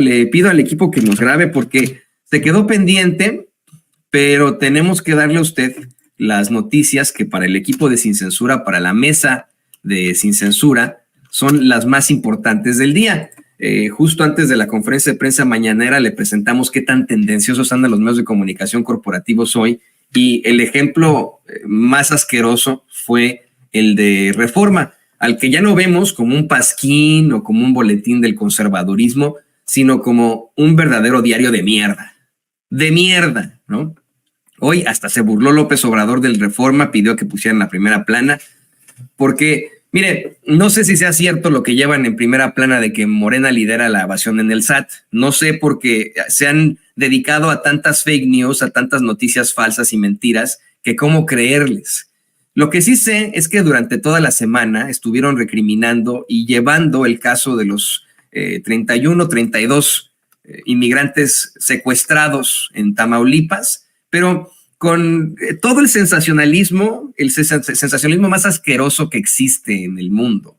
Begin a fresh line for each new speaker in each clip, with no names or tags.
Le pido al equipo que nos grabe porque se quedó pendiente, pero tenemos que darle a usted las noticias que para el equipo de Sin Censura, para la mesa de Sin Censura, son las más importantes del día. Justo antes de la conferencia de prensa mañanera le presentamos qué tan tendenciosos andan los medios de comunicación corporativos hoy, y el ejemplo más asqueroso fue el de Reforma, al que ya no vemos como un pasquín o como un boletín del conservadurismo, sino como un verdadero diario de mierda, ¿no? Hoy hasta se burló López Obrador del Reforma, pidió que pusieran la primera plana, porque, mire, no sé si sea cierto lo que llevan en primera plana de que Morena lidera la evasión en el SAT, no sé, porque se han dedicado a tantas fake news, a tantas noticias falsas y mentiras, que cómo creerles. Lo que sí sé es que durante toda la semana estuvieron recriminando y llevando el caso de los 31, 32 inmigrantes secuestrados en Tamaulipas, pero con todo el sensacionalismo más asqueroso que existe en el mundo,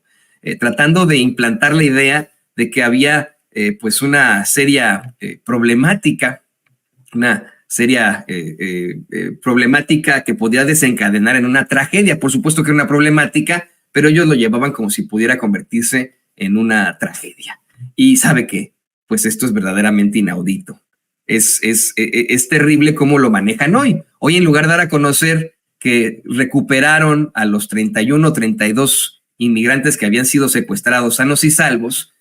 tratando de implantar la idea de que había pues una seria problemática que podía desencadenar en una tragedia. Por supuesto que era una problemática, pero ellos lo llevaban como si pudiera convertirse en una tragedia. Y sabe que, pues esto es verdaderamente inaudito. Es terrible cómo lo manejan hoy. Hoy, en lugar de dar a conocer que recuperaron a los 31, 32 inmigrantes que habían sido secuestrados sanos y salvos,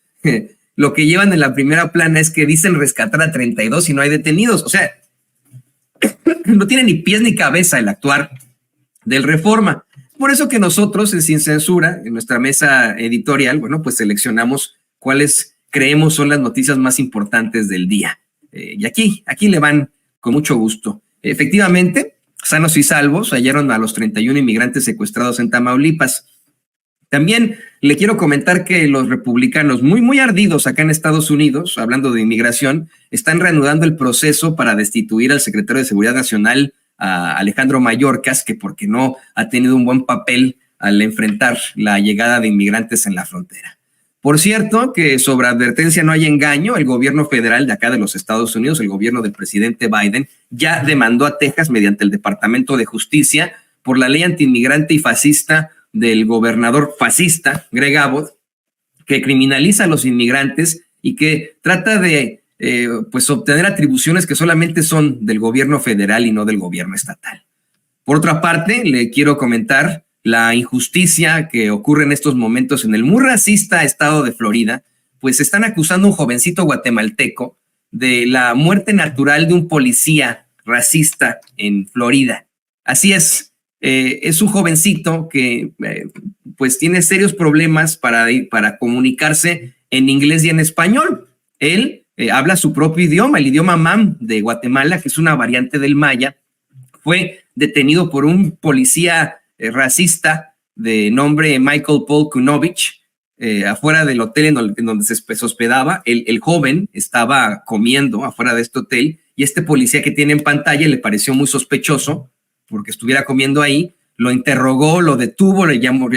lo que llevan en la primera plana es que dicen rescatar a 32 y no hay detenidos. O sea, no tiene ni pies ni cabeza el actuar del Reforma. Por eso que nosotros, en Sin Censura, en nuestra mesa editorial, bueno, pues seleccionamos cuáles creemos son las noticias más importantes del día. Y aquí le van con mucho gusto. Efectivamente, sanos y salvos, hallaron a los 31 inmigrantes secuestrados en Tamaulipas. También le quiero comentar que los republicanos, muy ardidos acá en Estados Unidos, hablando de inmigración, están reanudando el proceso para destituir al secretario de Seguridad Nacional, a Alejandro Mayorkas, que porque no ha tenido un buen papel al enfrentar la llegada de inmigrantes en la frontera. Por cierto, que sobre advertencia no hay engaño, el gobierno federal de acá de los Estados Unidos, el gobierno del presidente Biden, ya demandó a Texas mediante el Departamento de Justicia por la ley antiinmigrante y fascista del gobernador fascista Greg Abbott, que criminaliza a los inmigrantes y que trata de pues obtener atribuciones que solamente son del gobierno federal y no del gobierno estatal. Por otra parte, le quiero comentar la injusticia que ocurre en estos momentos en el muy racista estado de Florida, pues están acusando a un jovencito guatemalteco de la muerte natural de un policía racista en Florida. Así es un jovencito que pues tiene serios problemas para comunicarse en inglés y en español. Él habla su propio idioma, el idioma mam de Guatemala, que es una variante del maya. Fue detenido por un policía racista de nombre Michael Paul Kunovich, afuera del hotel en donde se hospedaba. El joven estaba comiendo afuera de este hotel y este policía que tiene en pantalla le pareció muy sospechoso porque estuviera comiendo ahí, lo interrogó, lo detuvo, le llamó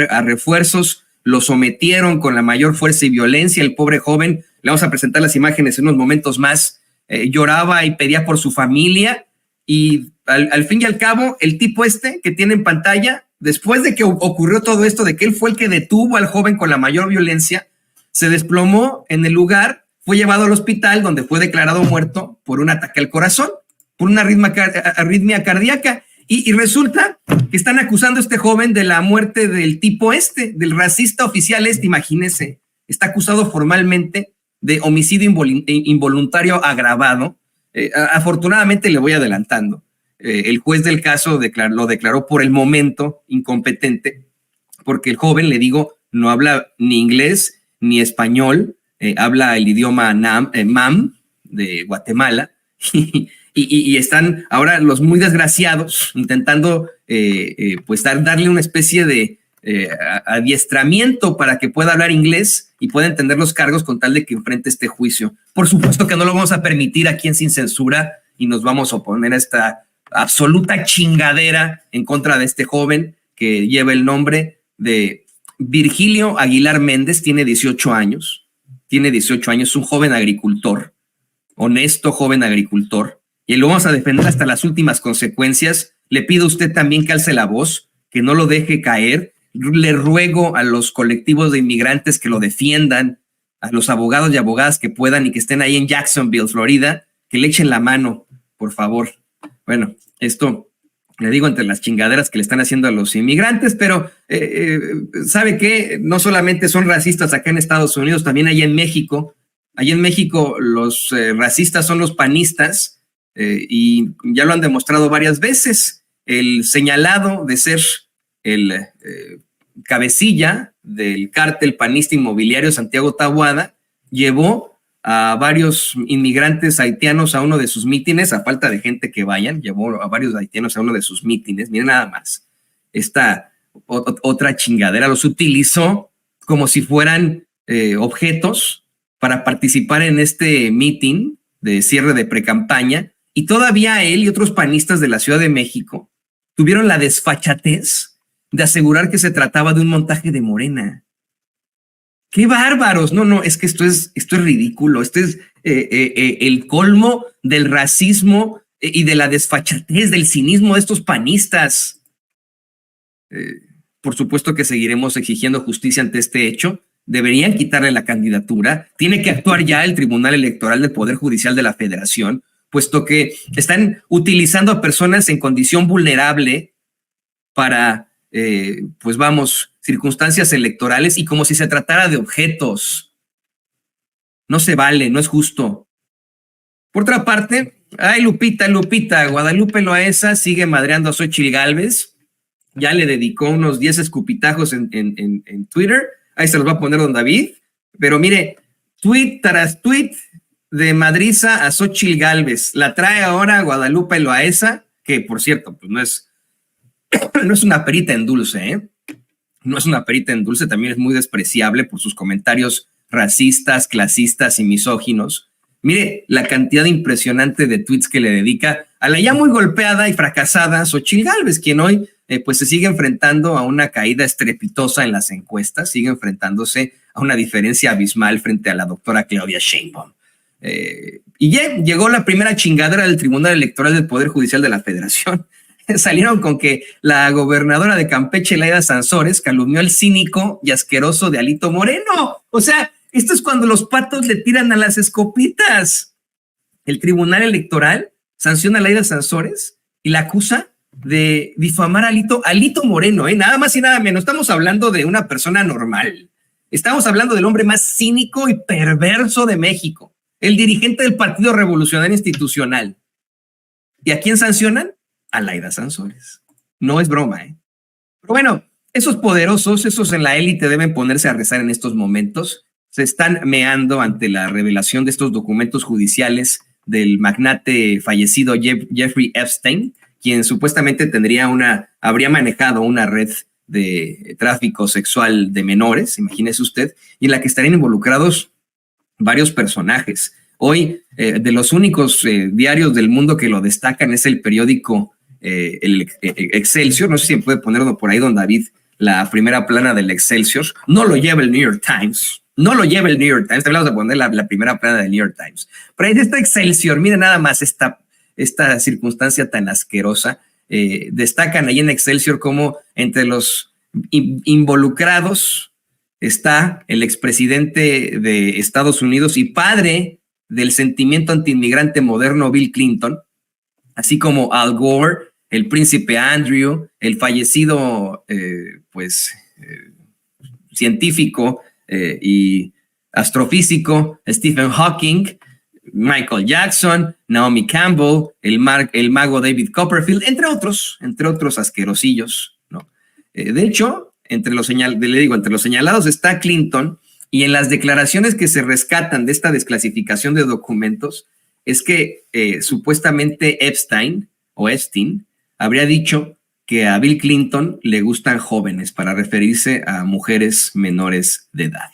a refuerzos, lo sometieron con la mayor fuerza y violencia. El pobre joven, le vamos a presentar las imágenes en unos momentos más, lloraba y pedía por su familia. Y al fin y al cabo, el tipo que tiene en pantalla, después de que ocurrió todo esto, de que él fue el que detuvo al joven con la mayor violencia, se desplomó en el lugar, fue llevado al hospital donde fue declarado muerto por un ataque al corazón, por una arritmia cardíaca. Y resulta que están acusando a este joven de la muerte del tipo del racista oficial imagínese, está acusado formalmente de homicidio involuntario agravado. Afortunadamente, le voy adelantando, el juez del caso lo declaró por el momento incompetente, porque el joven, le digo, no habla ni inglés ni español, habla el idioma mam de Guatemala, y están ahora los muy desgraciados intentando pues darle una especie de adiestramiento para que pueda hablar inglés y pueda entender los cargos con tal de que enfrente este juicio. Por supuesto que no lo vamos a permitir aquí en Sin Censura y nos vamos a oponer a esta absoluta chingadera en contra de este joven que lleva el nombre de Virgilio Aguilar Méndez, tiene 18 años, tiene 18 años, es un joven agricultor, honesto joven agricultor, y lo vamos a defender hasta las últimas consecuencias. Le pido a usted también que alce la voz, que no lo deje caer. Le ruego a los colectivos de inmigrantes que lo defiendan, a los abogados y abogadas que puedan y que estén ahí en Jacksonville, Florida, que le echen la mano, por favor. Bueno, esto le digo entre las chingaderas que le están haciendo a los inmigrantes, pero ¿sabe qué? No solamente son racistas acá en Estados Unidos, también allá en México. Allá en México los racistas son los panistas y ya lo han demostrado varias veces. El señalado de ser el cabecilla del cártel panista inmobiliario Santiago Taboada llevó a varios inmigrantes haitianos a uno de sus mítines, a falta de gente que vayan, llevó a varios haitianos a uno de sus mítines. Miren nada más, esta otra chingadera, los utilizó como si fueran objetos para participar en este mítin de cierre de precampaña, y todavía él y otros panistas de la Ciudad de México tuvieron la desfachatez de asegurar que se trataba de un montaje de Morena. ¡Qué bárbaros! No, es que esto es ridículo. Esto es el colmo del racismo y de la desfachatez, del cinismo de estos panistas. Por supuesto que seguiremos exigiendo justicia ante este hecho. Deberían quitarle la candidatura. Tiene que actuar ya el Tribunal Electoral del Poder Judicial de la Federación, puesto que están utilizando a personas en condición vulnerable para, pues vamos, circunstancias electorales y como si se tratara de objetos. No se vale, no es justo. Por otra parte, ay, Lupita, Guadalupe Loaesa sigue madreando a Xóchitl Gálvez. Ya le dedicó unos 10 escupitajos en Twitter. Ahí se los va a poner don David. Pero mire, tweet tras tweet de madriza a Xóchitl Gálvez. La trae ahora Guadalupe Loaesa, que por cierto, pues no es una perita en dulce, ¿eh? No es una perita en dulce, también es muy despreciable por sus comentarios racistas, clasistas y misóginos. Mire la cantidad impresionante de tweets que le dedica a la ya muy golpeada y fracasada Xóchitl Gálvez, quien hoy pues se sigue enfrentando a una caída estrepitosa en las encuestas, sigue enfrentándose a una diferencia abismal frente a la doctora Claudia Sheinbaum. Y ya llegó la primera chingadera del Tribunal Electoral del Poder Judicial de la Federación. Salieron con que la gobernadora de Campeche, Laida Sansores, calumnió al cínico y asqueroso de Alito Moreno. O sea, esto es cuando los patos le tiran a las escopitas. El Tribunal Electoral sanciona a Laida Sansores y la acusa de difamar a Alito Moreno, nada más y nada menos. Estamos hablando de una persona normal. Estamos hablando del hombre más cínico y perverso de México, el dirigente del Partido Revolucionario Institucional. ¿Y a quién sancionan? A Laida Sansores. No es broma, Pero bueno, esos poderosos, esos en la élite deben ponerse a rezar en estos momentos. Se están meando ante la revelación de estos documentos judiciales del magnate fallecido Jeffrey Epstein, quien supuestamente habría manejado una red de tráfico sexual de menores, imagínese usted, y en la que estarían involucrados varios personajes. Hoy, de los únicos diarios del mundo que lo destacan es el periódico el Excelsior. No sé si me puede ponerlo por ahí, don David, la primera plana del Excelsior. No lo lleva el New York Times. Te vamos a poner la primera plana del New York Times. Pero ahí está Excelsior. Mira nada más esta circunstancia tan asquerosa. Destacan ahí en Excelsior como entre los involucrados está el expresidente de Estados Unidos y padre del sentimiento antiinmigrante moderno Bill Clinton, así como Al Gore, el príncipe Andrew, el fallecido científico y astrofísico Stephen Hawking, Michael Jackson, Naomi Campbell, el mago David Copperfield, entre otros asquerosillos, ¿no? De hecho, entre los señalados está Clinton, y en las declaraciones que se rescatan de esta desclasificación de documentos es que supuestamente Epstein habría dicho que a Bill Clinton le gustan jóvenes para referirse a mujeres menores de edad.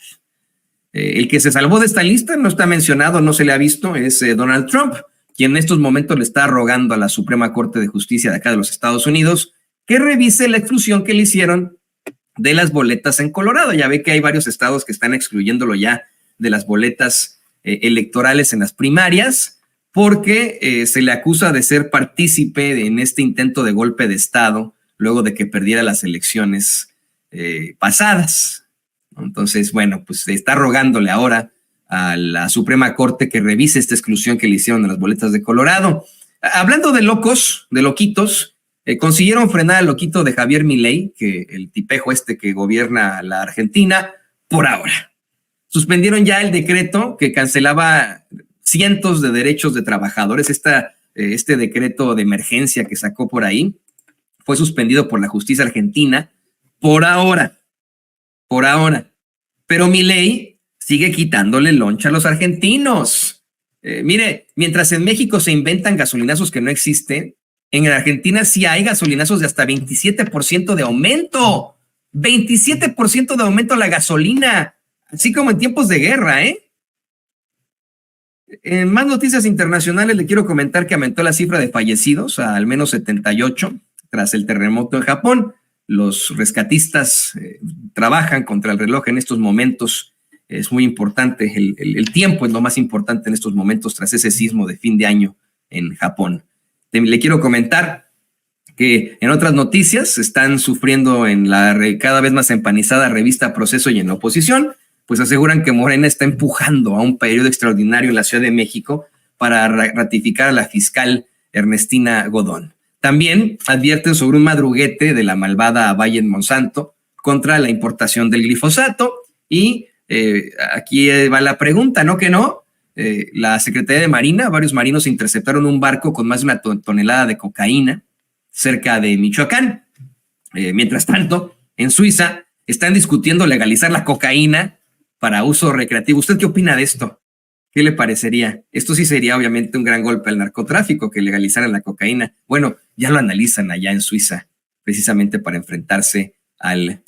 El que se salvó de esta lista, no está mencionado, no se le ha visto, es Donald Trump, quien en estos momentos le está rogando a la Suprema Corte de Justicia de acá de los Estados Unidos que revise la exclusión que le hicieron de las boletas en Colorado. Ya ve que hay varios estados que están excluyéndolo ya de las boletas electorales en las primarias, porque se le acusa de ser partícipe en este intento de golpe de Estado luego de que perdiera las elecciones pasadas. Entonces, bueno, pues se está rogándole ahora a la Suprema Corte que revise esta exclusión que le hicieron de las boletas de Colorado. Hablando de locos, de loquitos, consiguieron frenar al loquito de Javier Milei, que el tipejo que gobierna la Argentina, por ahora. Suspendieron ya el decreto que cancelaba cientos de derechos de trabajadores. Este decreto de emergencia que sacó por ahí fue suspendido por la justicia argentina por ahora. Por ahora. Pero Milei sigue quitándole loncha a los argentinos. Mire, mientras en México se inventan gasolinazos que no existen, en Argentina sí hay gasolinazos de hasta 27% de aumento. 27% de aumento a la gasolina, así como en tiempos de guerra, ¿eh? En más noticias internacionales le quiero comentar que aumentó la cifra de fallecidos a al menos 78 tras el terremoto en Japón. Los rescatistas trabajan contra el reloj en estos momentos. Es muy importante, el tiempo es lo más importante en estos momentos tras ese sismo de fin de año en Japón. Le quiero comentar que en otras noticias están sufriendo en la cada vez más empanizada revista Proceso y en la oposición, pues aseguran que Morena está empujando a un periodo extraordinario en la Ciudad de México para ratificar a la fiscal Ernestina Godón. También advierten sobre un madruguete de la malvada Bayer Monsanto contra la importación del glifosato y aquí va la pregunta, ¿no? Que no. La Secretaría de Marina, varios marinos interceptaron un barco con más de una tonelada de cocaína cerca de Michoacán. Mientras tanto, en Suiza están discutiendo legalizar la cocaína para uso recreativo. ¿Usted qué opina de esto? ¿Qué le parecería? Esto sí sería obviamente un gran golpe al narcotráfico, que legalizaran la cocaína. Bueno, ya lo analizan allá en Suiza, precisamente para enfrentarse al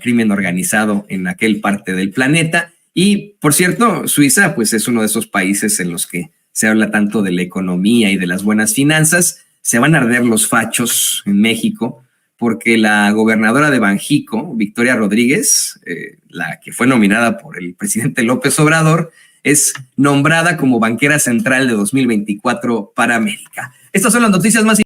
crimen organizado en aquel parte del planeta. Y, por cierto, Suiza pues es uno de esos países en los que se habla tanto de la economía y de las buenas finanzas. Se van a arder los fachos en México porque la gobernadora de Banjico, Victoria Rodríguez, la que fue nominada por el presidente López Obrador, es nombrada como banquera central de 2024 para América. Estas son las noticias más